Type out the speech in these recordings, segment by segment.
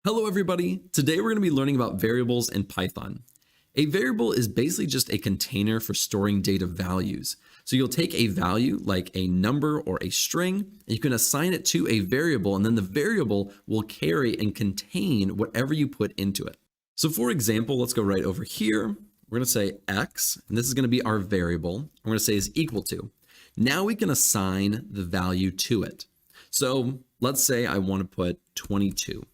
Hello everybody! Today we're going to be learning about variables in Python. A variable is basically just a container for storing data values. So you'll take a value like a number or a string, and you can assign it to a variable, and then the variable will carry and contain whatever you put into it. So for example, let's go right over here. We're going to say x, and this is going to be our variable. We're going to say is equal to. Now we can assign the value to it. So let's say I want to put 22.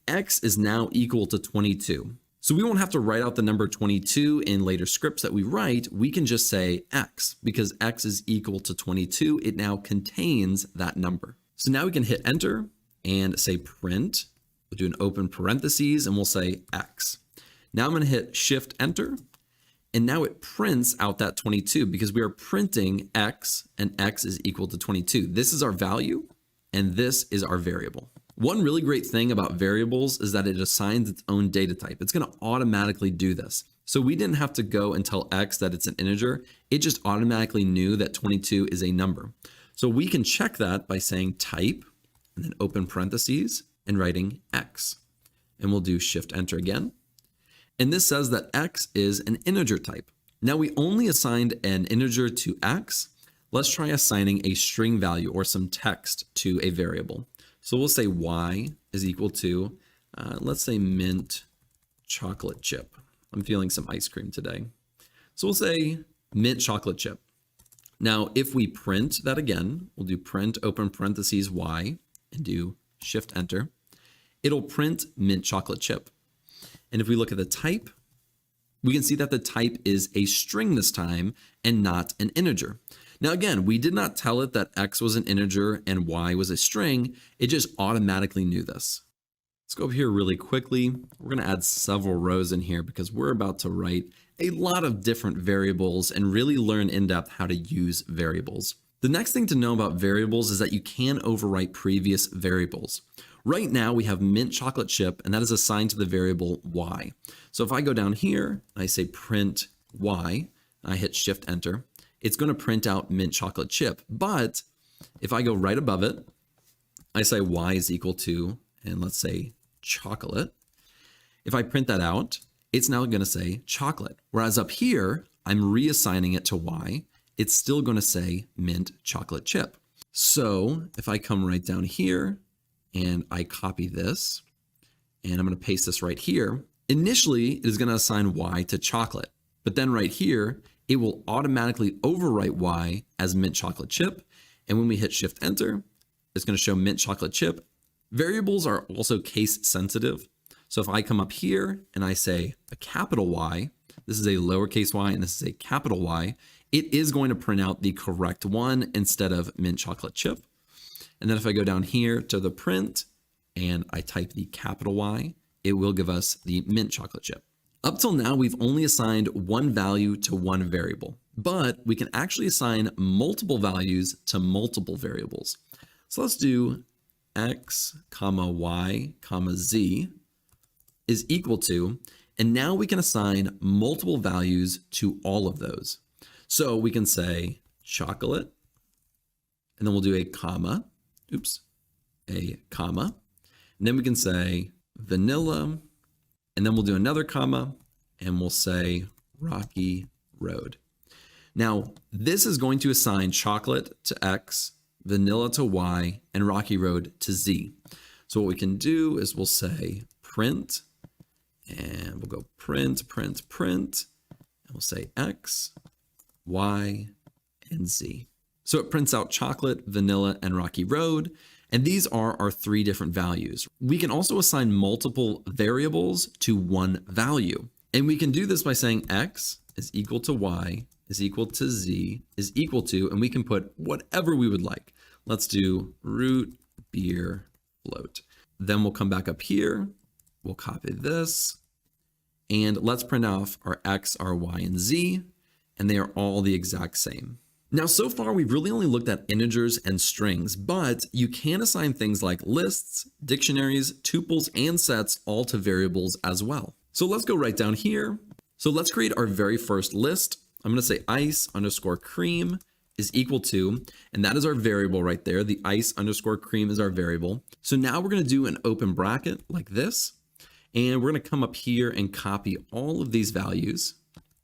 X is now equal to 22. So we won't have to write out the number 22 in later scripts that we write. We can just say X because X is equal to 22. It now contains that number. So now we can hit enter and say print. We'll do an open parentheses and we'll say X. Now I'm going to hit shift enter. And now it prints out that 22 because we are printing X and X is equal to 22. This is our value and this is our variable. One really great thing about variables is that it assigns its own data type. It's going to automatically do this. So we didn't have to go and tell X that it's an integer. It just automatically knew that 22 is a number. So we can check that by saying type and then open parentheses and writing X. And we'll do shift enter again. And this says that X is an integer type. Now we only assigned an integer to X. Let's try assigning a string value or some text to a variable. So we'll say y is equal to, let's say mint chocolate chip. I'm feeling some ice cream today. So we'll say mint chocolate chip. Now, if we print that again, we'll do print open parentheses y and do shift enter. It'll print mint chocolate chip. And if we look at the type, we can see that the type is a string this time and not an integer. Now again, we did not tell it that X was an integer and Y was a string. It just automatically knew this. Let's go over here really quickly. We're going to add several rows in here because we're about to write a lot of different variables and really learn in depth how to use variables. The next thing to know about variables is that you can overwrite previous variables. Right now we have mint chocolate chip and that is assigned to the variable Y. So if I go down here and I say print Y, and I hit shift enter, it's going to print out mint chocolate chip. But if I go right above it, I say y is equal to, and let's say chocolate. If I print that out, it's now going to say chocolate. Whereas up here, I'm reassigning it to y. It's still going to say mint chocolate chip. So if I come right down here and I copy this, and I'm going to paste this right here, initially it is going to assign y to chocolate. But then right here, it will automatically overwrite y as mint chocolate chip. And when we hit shift enter, it's going to show mint chocolate chip. Variables are also case sensitive. So if I come up here and I say a capital Y, this is a lowercase y and this is a capital Y, it is going to print out the correct one instead of mint chocolate chip. And then if I go down here to the print and I type the capital Y, it will give us the mint chocolate chip. Up till now, we've only assigned one value to one variable, but we can actually assign multiple values to multiple variables. So let's do x, y, z is equal to, and now we can assign multiple values to all of those. So we can say chocolate, and then we'll do a comma, and then we can say vanilla, and then we'll do another comma and we'll say Rocky Road. Now, this is going to assign chocolate to X, vanilla to Y, and Rocky Road to Z. So what we can do is we'll say print, and we'll go print, and we'll say X, Y, and Z. So it prints out chocolate, vanilla, and Rocky Road. And these are our three different values. We can also assign multiple variables to one value. And we can do this by saying X is equal to Y is equal to Z is equal to, and we can put whatever we would like. Let's do root beer float. Then we'll come back up here. We'll copy this. And let's print off our X, our Y, and Z. And they are all the exact same. Now, so far, we've really only looked at integers and strings, but you can assign things like lists, dictionaries, tuples, and sets all to variables as well. So let's go right down here. So let's create our very first list. I'm going to say ice underscore cream, is equal to, and that is our variable right there. The ice underscore cream is our variable. So now we're going to do an open bracket like this, and we're going to come up here and copy all of these values,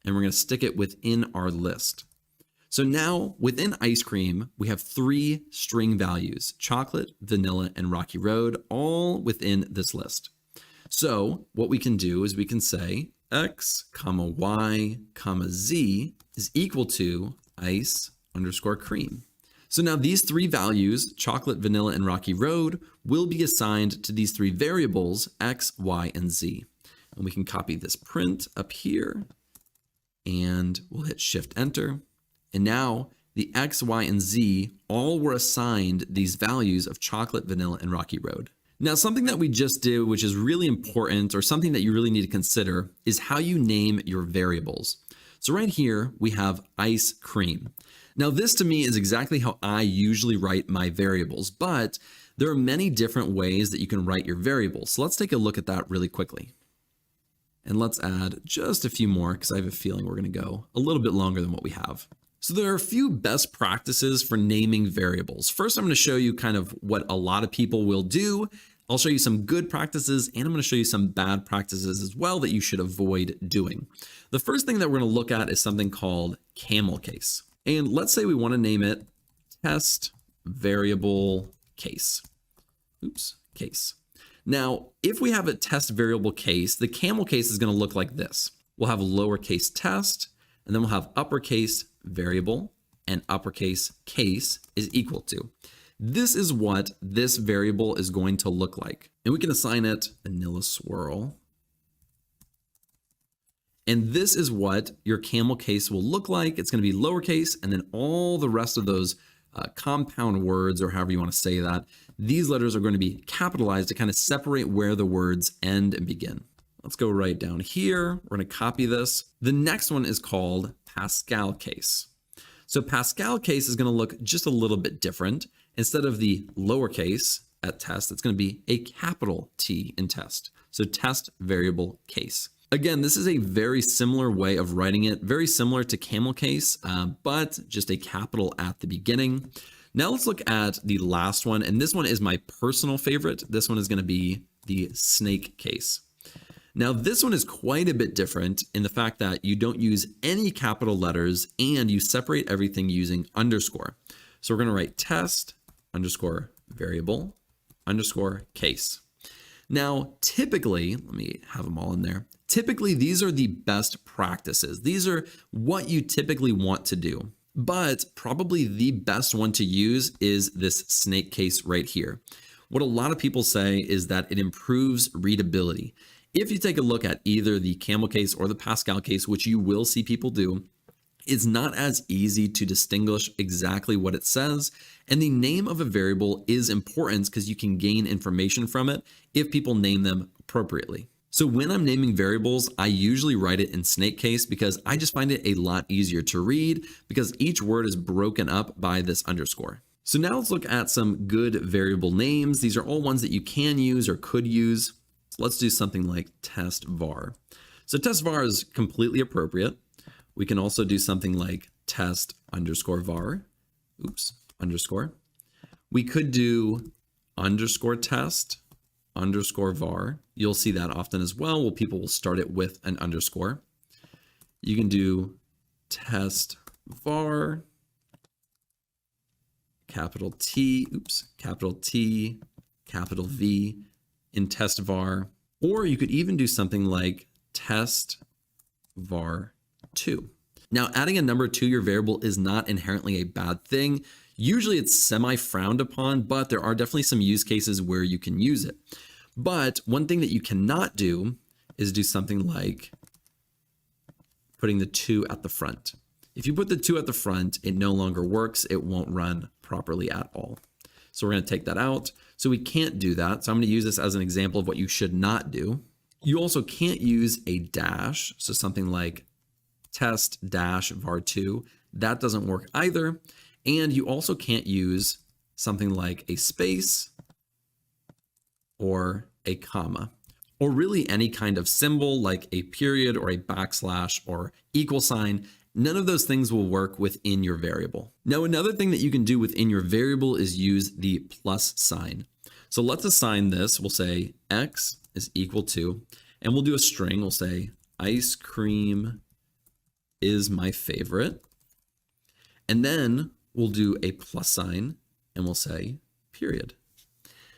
and we're going to stick it within our list. So now within ice cream, we have 3 string values: chocolate, vanilla, and Rocky Road, all within this list. So what we can do is we can say x, comma y, comma z is equal to ice underscore cream. So now these 3 values, chocolate, vanilla, and Rocky Road, will be assigned to these 3 variables, x, y, and z. And we can copy this print up here, and we'll hit Shift Enter. And now the x, y, and z all were assigned these values of chocolate, vanilla, and Rocky Road. Now, something that we just did, which is really important, or something that you really need to consider, is how you name your variables. So right here, we have ice cream. Now, this to me is exactly how I usually write my variables, but there are many different ways that you can write your variables. So let's take a look at that really quickly. And let's add just a few more, because I have a feeling we're going to go a little bit longer than what we have. So there are a few best practices for naming variables. First, I'm going to show you kind of what a lot of people will do. I'll show you some good practices, and I'm going to show you some bad practices as well that you should avoid doing. The first thing that we're going to look at is something called camel case. And let's say we want to name it test variable case. Case. Now, if we have a test variable case, the camel case is going to look like this. We'll have lowercase test, and then we'll have uppercase variable, and uppercase case is equal to. This is what this variable is going to look like. And we can assign it vanilla swirl. And this is what your camel case will look like. It's going to be lowercase, and then all the rest of those compound words, or however you want to say that, these letters are going to be capitalized to kind of separate where the words end and begin. Let's go right down here. We're going to copy this. The next one is called Pascal case. So Pascal case is going to look just a little bit different. Instead of the lowercase at test, it's going to be a capital T in test. So test variable case. Again, this is a very similar way of writing it, very similar to camel case, but just a capital at the beginning. Now let's look at the last one, and this one is my personal favorite. This one is going to be the snake case. Now this one is quite a bit different in the fact that you don't use any capital letters and you separate everything using underscore. So we're going to write test underscore variable underscore case. Now, typically, let me have them all in there. Typically, these are the best practices. These are what you typically want to do. But probably the best one to use is this snake case right here. What a lot of people say is that it improves readability. If you take a look at either the camel case or the Pascal case, which you will see people do, it's not as easy to distinguish exactly what it says. And the name of a variable is important because you can gain information from it if people name them appropriately. So when I'm naming variables, I usually write it in snake case because I just find it a lot easier to read because each word is broken up by this underscore. So now let's look at some good variable names. These are all ones that you can use or could use. So let's do something like test var. So test var is completely appropriate. We can also do something like test underscore var. Underscore. We could do underscore test underscore var. You'll see that often as well. Well, people will start it with an underscore. You can do test var, capital T, capital T, capital V in test var. Or you could even do something like test var 2. Now, adding a number to your variable is not inherently a bad thing. Usually it's semi-frowned upon, but there are definitely some use cases where you can use it. But one thing that you cannot do is do something like putting the 2 at the front. If you put the 2 at the front, it no longer works. It won't run properly at all. So we're going to take that out. So we can't do that. So I'm going to use this as an example of what you should not do. You also can't use a dash. So something like test dash var2, that doesn't work either. And you also can't use something like a space or a comma, or really any kind of symbol like a period or a backslash or equal sign. none of those things will work within your variable. Now, another thing that you can do within your variable is use the plus sign. So let's assign this. We'll say x is equal to, and we'll do a string. We'll say ice cream is my favorite. And then we'll do a plus sign and we'll say period.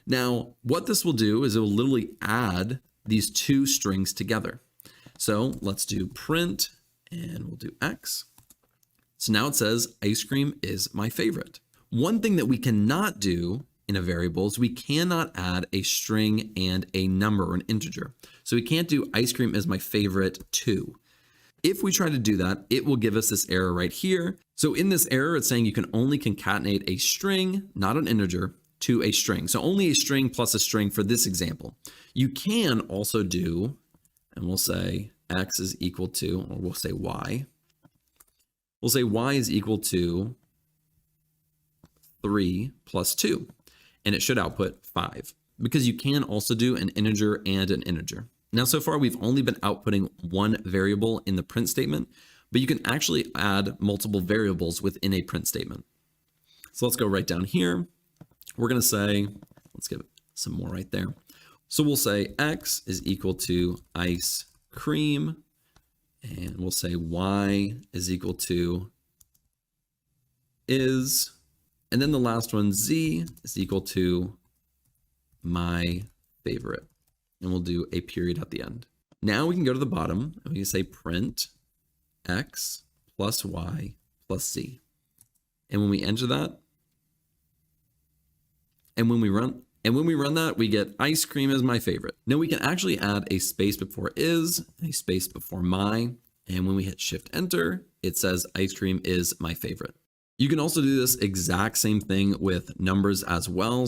Now, what this will do is it will literally add these two strings together. So let's do print and we'll do X. So now it says ice cream is my favorite. One thing that we cannot do in a variable is we cannot add a string and a number or an integer. So we can't do ice cream is my favorite 2. If we try to do that, it will give us this error right here. So in this error, it's saying you can only concatenate a string, not an integer, to a string. So only a string plus a string for this example. You can also do, and we'll say x is equal to, or we'll say y. We'll say y is equal to 3 plus 2, and it should output 5, because you can also do an integer and an integer. Now, so far, we've only been outputting one variable in the print statement, but you can actually add multiple variables within a print statement. So let's go right down here. We're going to say, let's give it some more right there. So we'll say x is equal to ice cream, and we'll say y is equal to is, and then the last one, z is equal to my favorite. And we'll do a period at the end. Now we can go to the bottom and we can say print x plus y plus z. And when we enter that, and when we run that, we get ice cream is my favorite. Now we can actually add a space before is, a space before my, and when we hit shift enter, it says ice cream is my favorite. You can also do this exact same thing with numbers as well.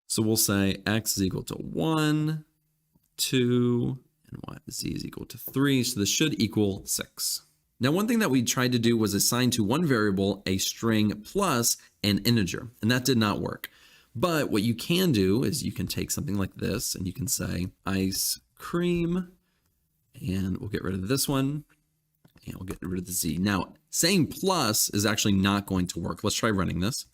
So we'll say x is equal to 1, 2, and y, z is equal to 3. So this should equal 6. Now, one thing that we tried to do was assign to one variable a string plus an integer, and that did not work. But what you can do is you can take something like this and you can say ice cream, and we'll get rid of this one, and we'll get rid of the z. Now, saying plus is actually not going to work. Let's try running this.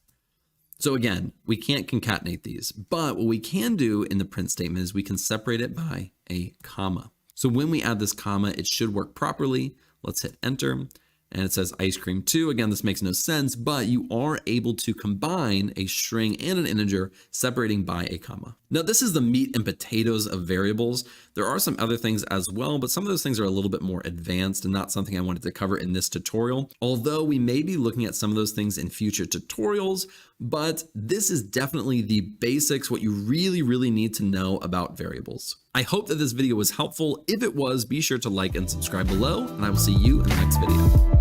So again, we can't concatenate these, but what we can do in the print statement is we can separate it by a comma. So when we add this comma, it should work properly. Let's hit enter. And it says ice cream 2. Again, this makes no sense, but you are able to combine a string and an integer separating by a comma. Now, this is the meat and potatoes of variables. There are some other things as well, but some of those things are a little bit more advanced and not something I wanted to cover in this tutorial. Although we may be looking at some of those things in future tutorials, but this is definitely the basics, what you really need to know about variables. I hope that this video was helpful. If it was, be sure to like and subscribe below, and I will see you in the next video.